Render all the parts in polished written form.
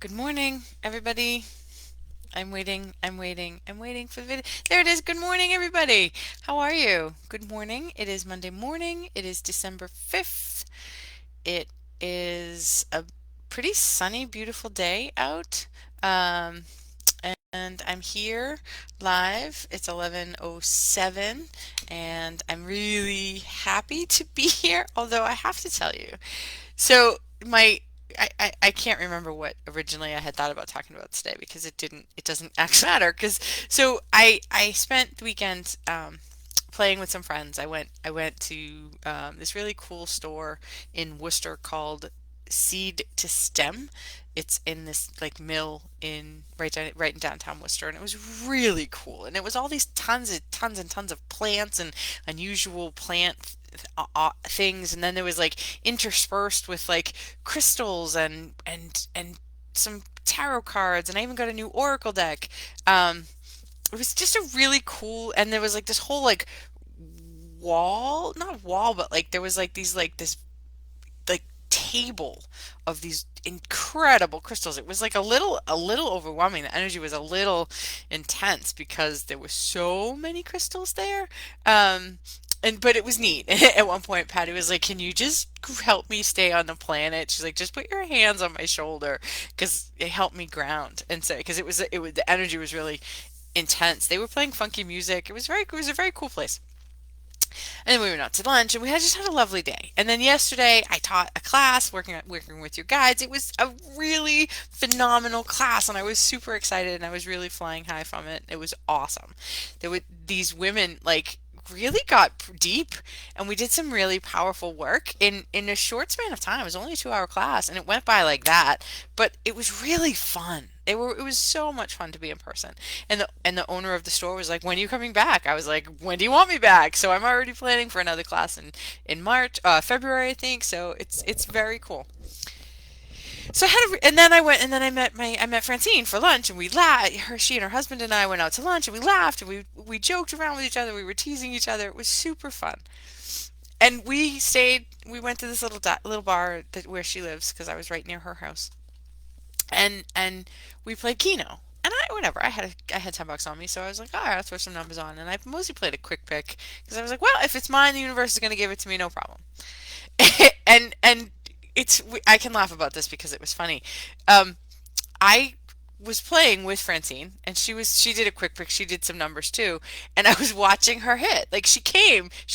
Good morning, everybody. I'm waiting for the video. There it is. Good morning, everybody. How are you? Good morning. It is Monday morning. It is December 5th. It is a pretty sunny, beautiful day out. Um, and I'm here live. It's 11:07, and I'm really happy to be here, although I have to tell you. So my I can't remember what originally I had thought about talking about today because it doesn't actually matter because I spent the weekend playing with some friends. I went to this really cool store in Worcester called Seed to Stem. It's in this like mill in right in downtown Worcester, and it was really cool. And it was all these tons and tons of plants and unusual plant things, and then there was like interspersed with like crystals and some tarot cards, and I even got a new oracle deck. It was just a really cool, and there was like this whole like wall, not wall, but like there was like these like this like table of these incredible crystals. It was like a little overwhelming. The energy was a little intense because there were so many crystals there. Um and but it was neat. At one point Patty was like, "Can you just help me stay on the planet?" She's like, "Just put your hands on my shoulder because it helped me ground." And so because it was the energy was really intense. They were playing funky music. It was a very cool place. And then we went out to lunch and we had just had a lovely day. And then yesterday I taught a class working with your guides. It was a really phenomenal class and I was super excited and I was really flying high from it. It was awesome. There were these women like really got deep and we did some really powerful work in a short span of time. It was only a 2 hour class and it went by like that, but it was really fun. It was so much fun to be in person. And the owner of the store was like, "When are you coming back?" I was like, "When do you want me back?" So I'm already planning for another class in March, February, I think. So it's very cool. So and then I met Francine for lunch, and we laughed. She and her husband and I went out to lunch, and we laughed, and we joked around with each other. We were teasing each other. It was super fun. And we stayed. We went to this little bar where she lives because I was right near her house, and we played Keno. And whatever, I had $10 on me, so I was like, all right, I'll throw some numbers on. And I mostly played a quick pick because I was like, well, if it's mine, the universe is going to give it to me, no problem. And I can laugh about this because it was funny. Um, I was playing with Francine and she did a quick pick, she did some numbers too, and I was watching her hit. Like she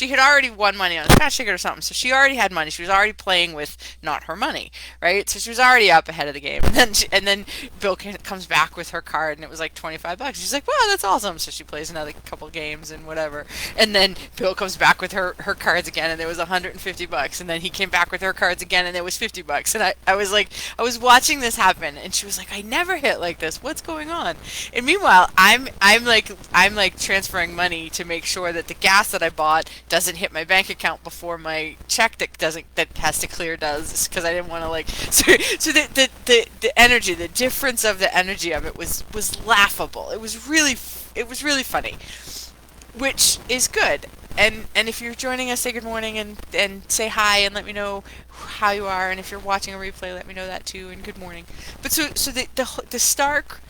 had already won money on a scratch ticket or something, so she already had money. She was already playing with not her money, right? So she was already up ahead of the game. And then Bill comes back with her card and it was like $25. She's like, "Wow, that's awesome." So she plays another couple games and whatever. And then Bill comes back with her cards again and there was $150. And then he came back with her cards again and there was $50. And I was like, I was watching this happen and she was like, "I never hit like this. What's going on?" And meanwhile, I'm like transferring money to make sure that the gas that I bought doesn't hit my bank account before my check that has to clear does, because I didn't want to like so the energy, the difference of the energy of it was laughable. It was really funny, which is good. And if you're joining us, say good morning and say hi and let me know how you are. And if you're watching a replay, let me know that too. And good morning. But so the stark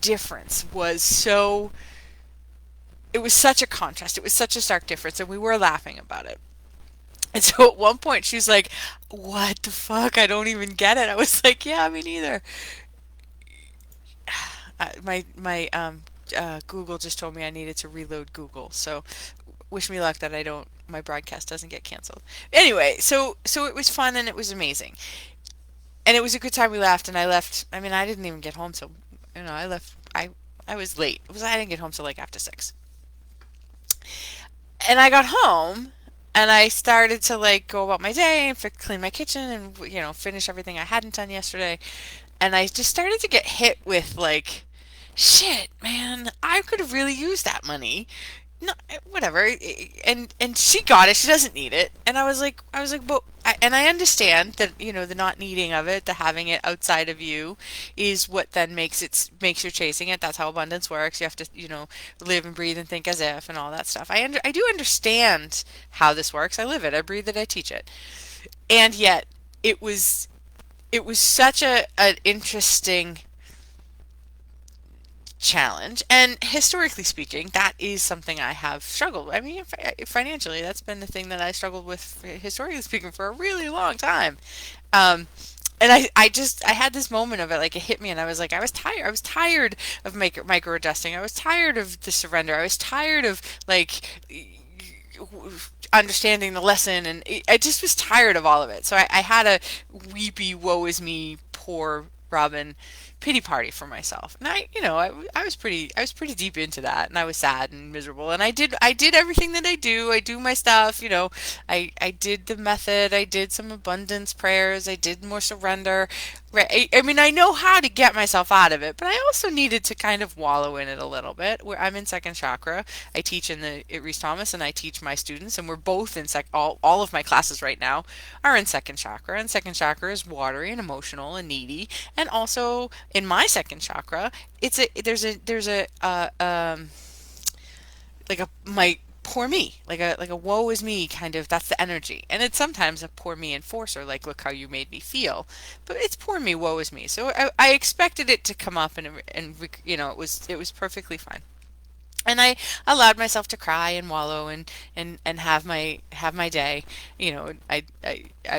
difference was so. It was such a contrast. It was such a stark difference, and we were laughing about it. And so at one point she was like, "What the fuck? I don't even get it." I was like, "Yeah, me neither." My Google just told me I needed to reload Google. So wish me luck that I don't my broadcast doesn't get canceled. Anyway, so it was fun and it was amazing. And it was a good time. We laughed and I left. I mean, I didn't even get home till I left. I was late. It was I didn't get home till like after 6. And I got home and I started to like go about my day and clean my kitchen and finish everything I hadn't done yesterday. And I just started to get hit with like, shit, man, I could have really used that money. No, whatever. And she got it. She doesn't need it. And I was like, but and I understand that the not needing of it, the having it outside of you, is what then makes you chasing it. That's how abundance works. You have to live and breathe and think as if and all that stuff. I do understand how this works. I live it. I breathe it. I teach it. And yet it was. it was such an interesting challenge. And historically speaking, that is something I have struggled with. I mean, financially, that's been the thing that I struggled with, historically speaking, for a really long time. Um, and I had this moment of it, like it hit me, and I was like, I was tired. I was tired of micro adjusting. I was tired of the surrender. I was tired of like understanding the lesson, and I just was tired of all of it. So I had a weepy, woe is me, poor Robin pity party for myself. And I was pretty deep into that, and I was sad and miserable. And I did everything that I do. I do my stuff, I did the method. I did some abundance prayers. I did more surrender. Right. I mean, I know how to get myself out of it, but I also needed to kind of wallow in it a little bit. Where I'm in second chakra, I teach in the at Reese Thomas, and I teach my students, and we're both in all of my classes right now are in second chakra, and second chakra is watery and emotional and needy, and also in my second chakra, it's a there's a like a my poor me, like a woe is me kind of, that's the energy. And it's sometimes a poor me enforcer, like look how you made me feel. But it's poor me, woe is me. So I expected it to come up, and it was perfectly fine. And I allowed myself to cry and wallow and have my day. I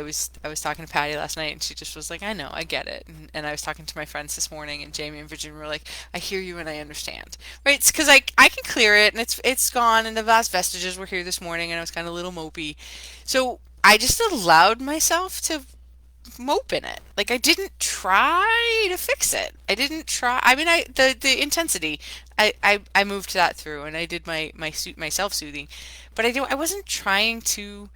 was talking to Patty last night, and she just was like, I know, I get it. And I was talking to my friends this morning, and Jamie and Virginia were like, I hear you and I understand. Right? It's because I can clear it, and it's gone, and the last vestiges were here this morning, and I was kind of a little mopey. So I just allowed myself to mope in it. Like I didn't try to fix it. I didn't try. I mean, the intensity. I moved that through, and I did my self soothing, but I wasn't trying to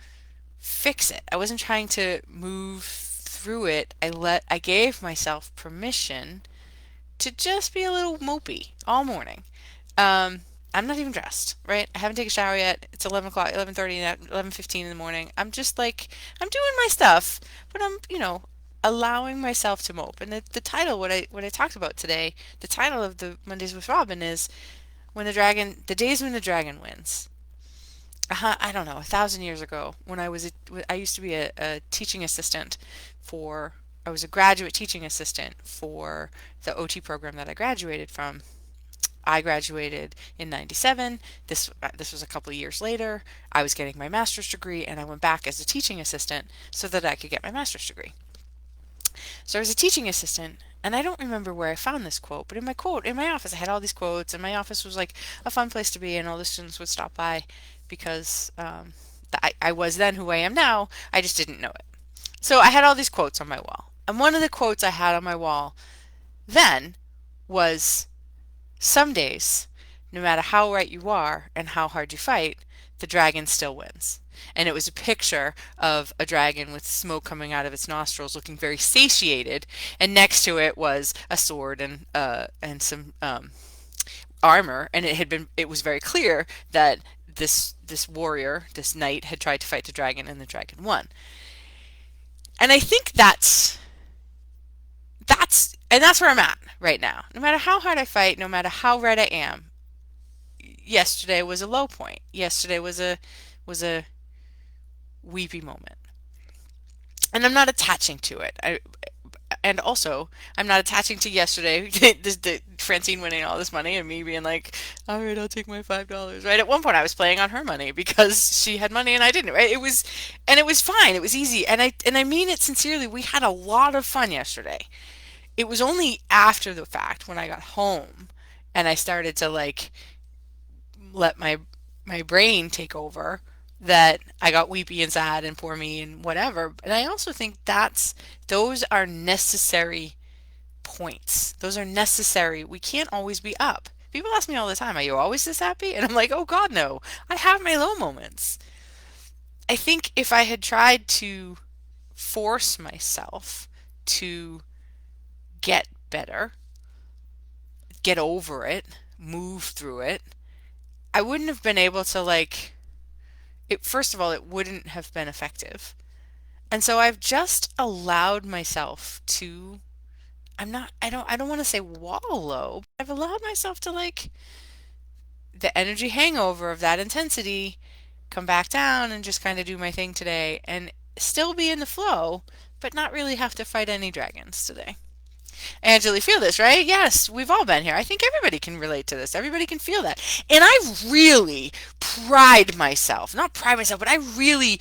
fix it. I wasn't trying to move through it. I gave myself permission to just be a little mopey all morning. Um, I'm not even dressed, right? I haven't taken a shower yet. It's 11 o'clock, 11:30, 11:15 in the morning. I'm just like, I'm doing my stuff, but I'm, allowing myself to mope. And the title, what I talked about today, the title of the Mondays with Robin is the days when the dragon wins. I don't know, 1,000 years ago, I used to be a teaching assistant for, I was a graduate teaching assistant for the OT program that I graduated from. I graduated in 97. This was a couple of years later. I was getting my master's degree, and I went back as a teaching assistant so that I could get my master's degree. So I was a teaching assistant, and I don't remember where I found this quote, but in my office, I had all these quotes, and my office was like a fun place to be, and all the students would stop by because I was then who I am now. I just didn't know it. So I had all these quotes on my wall, and one of the quotes I had on my wall then was, some days, no matter how right you are and how hard you fight, the dragon still wins. And it was a picture of a dragon with smoke coming out of its nostrils, looking very satiated, and next to it was a sword and some armor, and it was very clear that this warrior, this knight, had tried to fight the dragon, and the dragon won. And I think that's where I'm at right now. No matter how hard I fight, no matter how red I am, yesterday was a low point. Yesterday was a weepy moment. And I'm not attaching to it. And also, I'm not attaching to yesterday, Francine winning all this money and me being like, all right, I'll take my $5. Right? At one point, I was playing on her money because she had money and I didn't. Right? It was fine. It was easy, and I mean it sincerely. We had a lot of fun yesterday. It was only after the fact, when I got home and I started to like let my brain take over, that I got weepy and sad and poor me and whatever. And I also think those are necessary points. Those are necessary. We can't always be up. People ask me all the time, are you always this happy? And I'm like, oh God, no. I have my low moments. I think if I had tried to force myself to get better, get over it, move through it, I wouldn't have been able to first of all, it wouldn't have been effective. And so I've just allowed myself to, I don't want to say wallow, but I've allowed myself to the energy hangover of that intensity come back down and just kind of do my thing today and still be in the flow, but not really have to fight any dragons today. Angela, you feel this, right? Yes, we've all been here. I think everybody can relate to this. Everybody can feel that. And I really not pride myself, but I really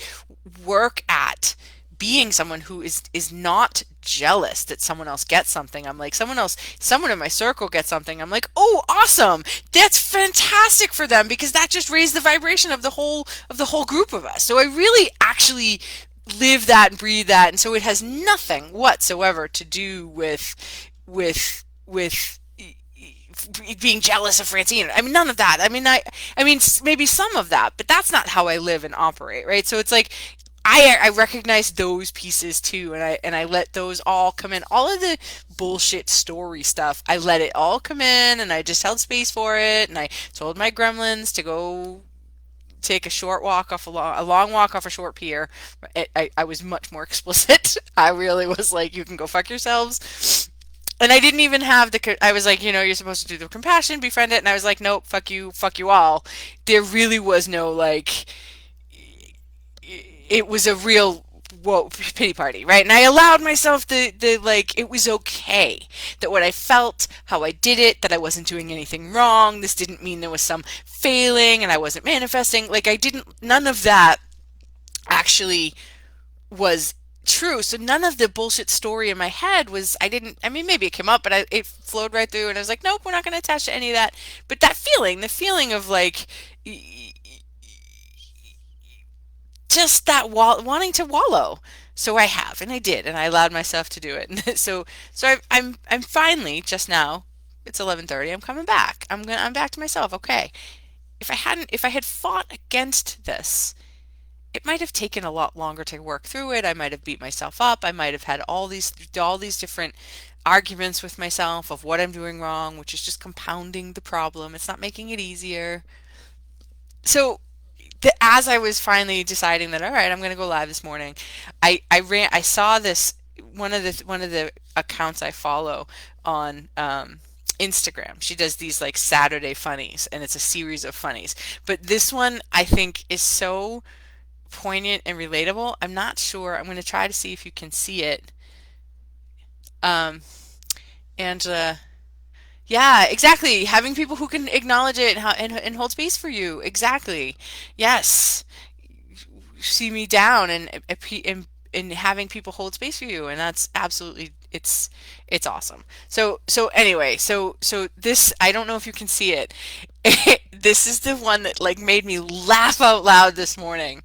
work at being someone who is not jealous that someone else gets something. I'm like someone in my circle gets something. I'm like, "Oh, awesome. That's fantastic for them because that just raised the vibration of the whole group of us." So I really actually live that and breathe that, and so it has nothing whatsoever to do with being jealous of Francine. I mean, none of that. I mean, maybe some of that, but that's not how I live and operate, right? So it's like I recognize those pieces too, and I let those all come in. All of the bullshit story stuff, I let it all come in, and I just held space for it, and I told my gremlins to go take a short walk off a long walk off a short pier. I was much more explicit. I really was like, you can go fuck yourselves. And I didn't even have I was like, you're supposed to do the compassion, befriend it. And I was like, nope, fuck you all. There really was no like, it was a real whoa pity party, right? And I allowed myself the like it was okay that what I felt, how I did it, that I wasn't doing anything wrong. This didn't mean there was some failing and I wasn't manifesting. Like I didn't none of that actually was true. So none of the bullshit story in my head was I mean maybe it came up, but it flowed right through and I was like, nope, we're not going to attach to any of that. But that feeling, the feeling of like just that wanting to wallow. So I have, and I did, and I allowed myself to do it. And I'm finally just now. It's 11:30. I'm coming back. I'm back to myself. Okay. If I had fought against this, it might have taken a lot longer to work through it. I might have beat myself up. I might have had all these different arguments with myself of what I'm doing wrong, which is just compounding the problem. It's not making it easier. So as I was finally deciding that, all right, I'm going to go live this morning, I saw this one of the accounts I follow on Instagram. She does these like Saturday funnies, and it's a series of funnies. But this one I think is so poignant and relatable. I'm not sure. I'm going to try to see if you can see it. Um, Angela. Yeah, exactly. Having people who can acknowledge it and hold space for you. Exactly. Yes. See me down and having people hold space for you, and that's absolutely it's awesome. So anyway, so this I don't know if you can see it. This is the one that like made me laugh out loud this morning.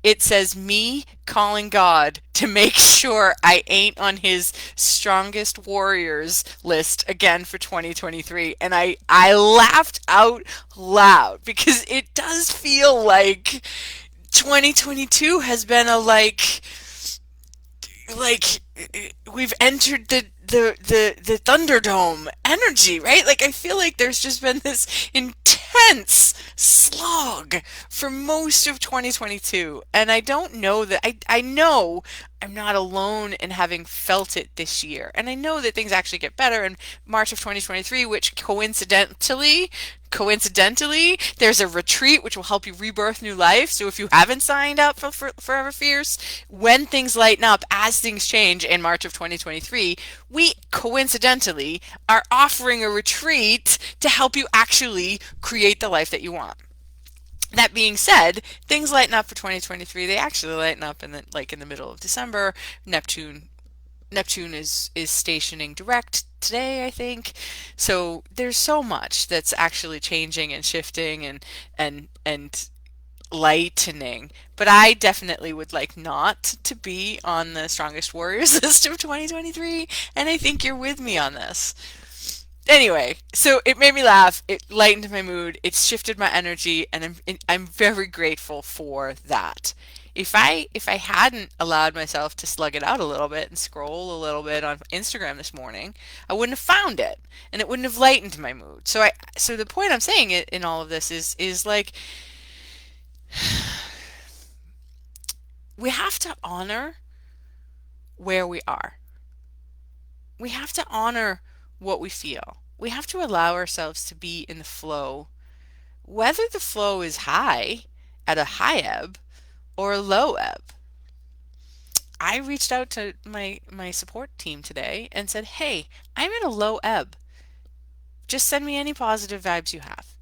It says me calling God to make sure I ain't on his strongest warriors list again for 2023. And I laughed out loud because it does feel like 2022 has been a like we've entered the Thunderdome energy, right? Like I feel like there's just been this intense slog for most of 2022, and I don't know that I know I'm not alone in having felt it this year, and I know that things actually get better in March of 2023, which coincidentally, there's a retreat which will help you rebirth new life. So if you haven't signed up for Forever Fierce, when things lighten up, as things change in March of 2023, we coincidentally are offering a retreat to help you actually create the life that you want. That being said, things lighten up for 2023. They actually lighten up in the middle of December. Neptune is stationing direct today, I think. So there's so much that's actually changing and shifting and lightening. But I definitely would like not to be on the Strongest Warriors list of 2023, and I think you're with me on this. Anyway, so it made me laugh. It lightened my mood. It shifted my energy, and I'm very grateful for that. If I hadn't allowed myself to slug it out a little bit and scroll a little bit on Instagram this morning, I wouldn't have found it, and it wouldn't have lightened my mood. So the point I'm saying it in all of this is like we have to honor where we are. We have to honor what we feel. We have to allow ourselves to be in the flow, whether the flow is high at a high ebb or a low ebb. I reached out to my support team today and said, "Hey, I'm in a low ebb. Just send me any positive vibes you have."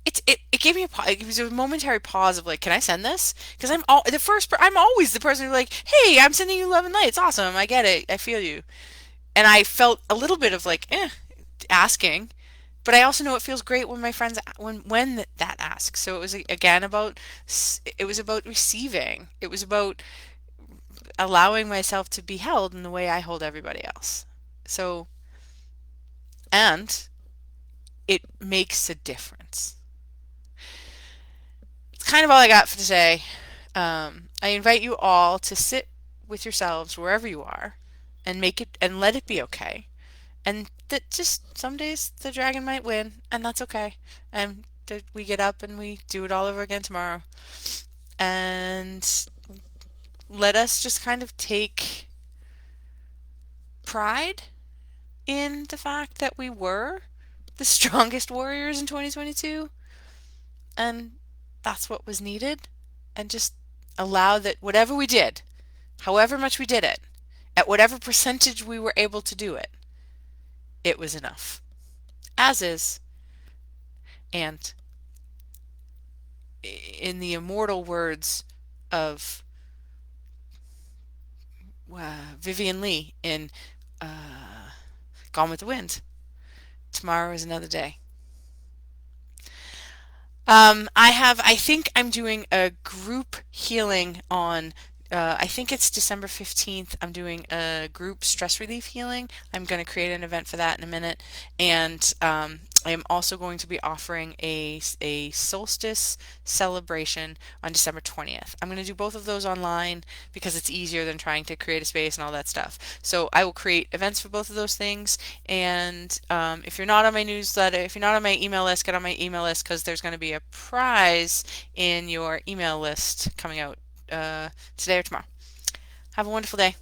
It gave me it was a momentary pause of like, can I send this? Because I'm always the person who's like, hey, I'm sending you love and light. It's awesome. I get it. I feel you. And I felt a little bit of like, asking, but I also know it feels great when my friends when that asks. So it was again about it was about receiving. It was about allowing myself to be held in the way I hold everybody else. So and it makes a difference. It's kind of all I got for today. I invite you all to sit with yourselves wherever you are and make it and let it be okay. And that just some days the dragon might win, and that's okay. And that we get up and we do it all over again tomorrow. And let us just kind of take pride in the fact that we were the strongest warriors in 2022, and that's what was needed. And just allow that whatever we did, however much we did it, at whatever percentage we were able to do it, it was enough. As is, and in the immortal words of Vivian Lee in Gone with the Wind, tomorrow is another day. I think I'm doing a group healing on, I think it's December 15th. I'm doing a group stress relief healing. I'm going to create an event for that in a minute. And I am also going to be offering a solstice celebration on December 20th. I'm going to do both of those online because it's easier than trying to create a space and all that stuff. So I will create events for both of those things. And if you're not on my newsletter, if you're not on my email list, get on my email list because there's going to be a prize in your email list coming out today or tomorrow. Have a wonderful day.